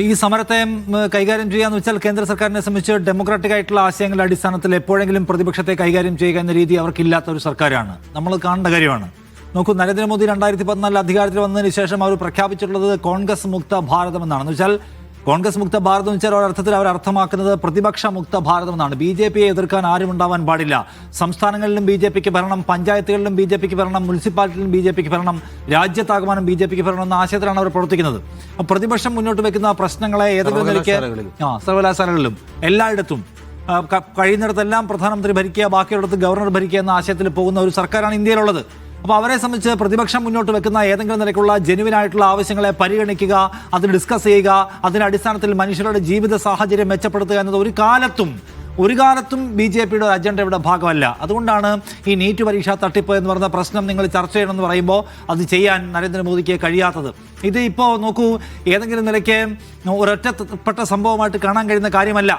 ഈ സമരത്തെ കൈകാര്യം ചെയ്യാന്ന് വെച്ചാൽ കേന്ദ്ര സർക്കാരിനെ സംബന്ധിച്ച് ഡെമോക്രാറ്റിക് ആയിട്ടുള്ള ആശയങ്ങളുടെ അടിസ്ഥാനത്തിൽ എപ്പോഴെങ്കിലും പ്രതിപക്ഷത്തെ കൈകാര്യം ചെയ്യുക എന്ന രീതി അവർക്കില്ലാത്ത ഒരു സർക്കാരാണ്. നമ്മൾ കാണേണ്ട കാര്യമാണ്. നോക്കൂ, നരേന്ദ്രമോദി 2014 അധികാരത്തിൽ വന്നതിന് ശേഷം അവർ പ്രഖ്യാപിച്ചിട്ടുള്ളത് കോൺഗ്രസ് മുക്ത ഭാരതം എന്നാണ്. എന്ന് വെച്ചാൽ കോൺഗ്രസ് മുക്ത ഭാരതം എന്ന് വെച്ചാൽ ഒരർത്ഥത്തിൽ അവർ അർത്ഥമാക്കുന്നത് പ്രതിപക്ഷ മുക്ത ഭാരതം എന്നാണ്. BJPയെ എതിർക്കാൻ ആരും ഉണ്ടാവാൻ പാടില്ല. സംസ്ഥാനങ്ങളിലും BJPക്ക് ഭരണം, പഞ്ചായത്തുകളിലും BJPക്ക് ഭരണം, മുനിസിപ്പാലിറ്റിയിലും BJPക്ക് ഭരണം, രാജ്യത്താകമാനം BJPക്ക് ഭരണം എന്ന ആശയത്തിലാണ് അവർ പ്രവർത്തിക്കുന്നത്. പ്രതിപക്ഷം മുന്നോട്ട് വെക്കുന്ന പ്രശ്നങ്ങളെ ഏതെങ്കിലും നിലയ്ക്ക് സർവകലാശാലകളിലും എല്ലായിടത്തും കഴിയുന്നിടത്തെല്ലാം പ്രധാനമന്ത്രി ഭരിക്കുക, ബാക്കിയുള്ളടത്ത് ഗവർണർ ഭരിക്കുക എന്ന ആശയത്തിൽ പോകുന്ന ഒരു സർക്കാരാണ് ഇന്ത്യയിലുള്ളത്. അപ്പോൾ അവരെ സംബന്ധിച്ച് പ്രതിപക്ഷം മുന്നോട്ട് വെക്കുന്ന ഏതെങ്കിലും നിലയ്ക്കുള്ള ജെനുവിനായിട്ടുള്ള ആവശ്യങ്ങളെ പരിഗണിക്കുക, അത് ഡിസ്കസ് ചെയ്യുക, അതിന്റെ അടിസ്ഥാനത്തിൽ മനുഷ്യരുടെ ജീവിത സാഹചര്യം മെച്ചപ്പെടുത്തുക എന്നത് ഒരു കാലത്തും BJPയുടെ അജണ്ടയുടെ ഭാഗമല്ല. അതുകൊണ്ടാണ് ഈ നീറ്റ് പരീക്ഷാ തട്ടിപ്പ് എന്ന് പറയുന്ന പ്രശ്നം നിങ്ങൾ ചർച്ച ചെയ്യണമെന്ന് പറയുമ്പോൾ അത് ചെയ്യാൻ നരേന്ദ്രമോദിക്ക് കഴിയാത്തത്. ഇത് ഇപ്പോൾ നോക്കൂ, ഏതെങ്കിലും നിലയ്ക്ക് ഒരൊറ്റപ്പെട്ട സംഭവമായിട്ട് കാണാൻ കഴിയുന്ന കാര്യമല്ല.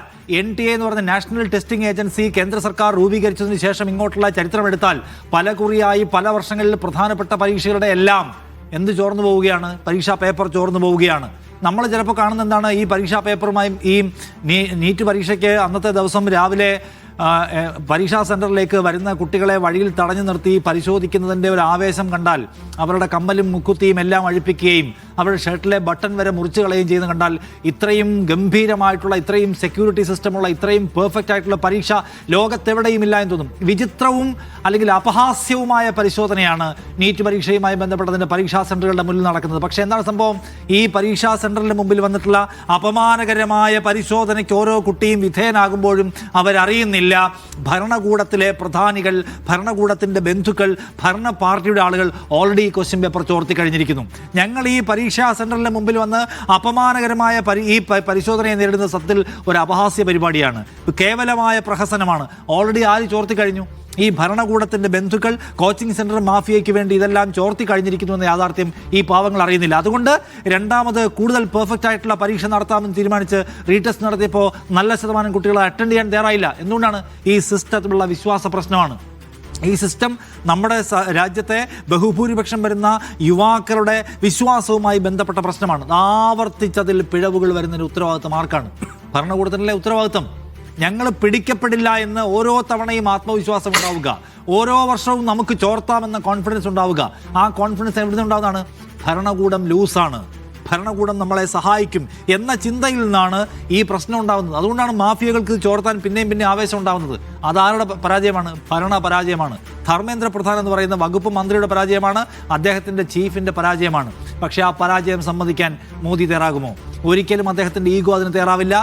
NTA എന്ന് പറയുന്ന നാഷണൽ ടെസ്റ്റിംഗ് ഏജൻസി കേന്ദ്ര സർക്കാർ രൂപീകരിച്ചതിന് ശേഷം ഇങ്ങോട്ടുള്ള ചരിത്രമെടുത്താൽ പല കുറിയായി പല വർഷങ്ങളിൽ പ്രധാനപ്പെട്ട പരീക്ഷകളുടെ എല്ലാം എന്ത് ചോർന്നു പോവുകയാണ്? പരീക്ഷാ പേപ്പർ ചോർന്നു പോവുകയാണ്. നമ്മൾ ചിലപ്പോൾ കാണുന്ന എന്താണ്, ഈ പരീക്ഷാ പേപ്പറുമായും ഈ നീറ്റ് പരീക്ഷയ്ക്ക് അന്നത്തെ ദിവസം രാവിലെ പരീക്ഷാ സെൻറ്ററിലേക്ക് വരുന്ന കുട്ടികളെ വഴിയിൽ തടഞ്ഞു നിർത്തി പരിശോധിക്കുന്നതിൻ്റെ ഒരു ആവേശം കണ്ടാൽ, അവരുടെ കമ്മലും മുക്കുത്തിയും എല്ലാം അഴിപ്പിക്കുകയും അവരുടെ ഷർട്ടിലെ ബട്ടൺ വരെ മുറിച്ച് കളയുകയും ചെയ്യുന്ന കണ്ടാൽ ഇത്രയും ഗംഭീരമായിട്ടുള്ള, ഇത്രയും സെക്യൂരിറ്റി സിസ്റ്റമുള്ള, ഇത്രയും പെർഫെക്റ്റ് ആയിട്ടുള്ള പരീക്ഷ ലോകത്തെവിടെയും ഇല്ല എന്ന് തോന്നും. വിചിത്രവും അല്ലെങ്കിൽ അപഹാസ്യവുമായ പരിശോധനയാണ് നീറ്റ് പരീക്ഷയുമായി ബന്ധപ്പെട്ടതിൻ്റെ പരീക്ഷാ സെൻറ്ററുകളുടെ മുന്നിൽ നടക്കുന്നത്. പക്ഷേ എന്താണ് സംഭവം? ഈ പരീക്ഷാ സെൻറ്ററിൻ്റെ മുമ്പിൽ വന്നിട്ടുള്ള അപമാനകരമായ പരിശോധനയ്ക്ക് ഓരോ കുട്ടിയും വിധേയനാകുമ്പോഴും അവരറിയുന്നില്ല ഭരണകൂടത്തിലെ പ്രധാനികൾ, ഭരണകൂടത്തിൻ്റെ ബന്ധുക്കൾ, ഭരണ പാർട്ടിയുടെ ആളുകൾ ഓൾറെഡി ക്വസ്റ്റ്യൻ പേപ്പർ ചോർത്തി കഴിഞ്ഞിരിക്കുന്നു. ഞങ്ങൾ ഈ പരീക്ഷാ സെൻറ്ററിൻ്റെ മുമ്പിൽ വന്ന് അപമാനകരമായ ഈ പരിശോധനയെ നേരിടുന്ന സത്യത്തിൽ ഒരു അപഹാസ്യ പരിപാടിയാണ്, കേവലമായ പ്രഹസനമാണ്. ഓൾറെഡി ആര് ചോർത്തി കഴിഞ്ഞു? ഈ ഭരണകൂടത്തിൻ്റെ ബന്ധുക്കൾ കോച്ചിങ് സെൻറ്റർ മാഫിയയ്ക്ക് വേണ്ടി ഇതെല്ലാം ചോർത്തി കഴിഞ്ഞിരിക്കുന്നു എന്ന യാഥാർത്ഥ്യം ഈ പാവങ്ങൾ അറിയുന്നില്ല. അതുകൊണ്ട് രണ്ടാമത് കൂടുതൽ പെർഫെക്റ്റ് ആയിട്ടുള്ള പരീക്ഷ നടത്താമെന്ന് തീരുമാനിച്ച് റീടെസ്റ്റ് നടത്തിയപ്പോൾ നല്ല ശതമാനം കുട്ടികൾ അറ്റൻഡ് ചെയ്യാൻ തയ്യാറായില്ല. എന്തുകൊണ്ടാണ്? ഈ സിസ്റ്റത്തിലുള്ള വിശ്വാസ പ്രശ്നമാണ്. ഈ സിസ്റ്റം നമ്മുടെ രാജ്യത്തെ ബഹുഭൂരിപക്ഷം വരുന്ന യുവാക്കളുടെ വിശ്വാസവുമായി ബന്ധപ്പെട്ട പ്രശ്നമാണ്. ആവർത്തിച്ചതിൽ പിഴവുകൾ വരുന്നതിന് ഉത്തരവാദിത്വം ആർക്കാണ്? ഭരണകൂടത്തിൻ്റെ ഉത്തരവാദിത്വം. ഞങ്ങൾ പിടിക്കപ്പെടില്ല എന്ന് ഓരോ തവണയും ആത്മവിശ്വാസം ഉണ്ടാവുക, ഓരോ വർഷവും നമുക്ക് ചോർത്താമെന്ന കോൺഫിഡൻസ് ഉണ്ടാവുക. ആ കോൺഫിഡൻസ് എവിടെ നിന്നുണ്ടാവുന്നതാണ്? ഭരണകൂടം ലൂസാണ്, ഭരണകൂടം നമ്മളെ സഹായിക്കും എന്ന ചിന്തയിൽ നിന്നാണ് ഈ പ്രശ്നം ഉണ്ടാകുന്നത്. അതുകൊണ്ടാണ് മാഫിയകൾക്ക് ചോർത്താൻ പിന്നെയും ആവേശം ഉണ്ടാകുന്നത്. അതാരുടെ പരാജയമാണ്? ഭരണ പരാജയമാണ്. ധർമ്മേന്ദ്ര പ്രധാൻ എന്ന് പറയുന്ന വകുപ്പ് മന്ത്രിയുടെ പരാജയമാണ്, അദ്ദേഹത്തിൻ്റെ ചീഫിൻ്റെ പരാജയമാണ്. പക്ഷേ ആ പരാജയം സമ്മതിക്കാൻ മോദി തയ്യാറാകുമോ? ഒരിക്കലും അദ്ദേഹത്തിൻ്റെ ഈഗോ അതിന് തയ്യാറാവില്ല.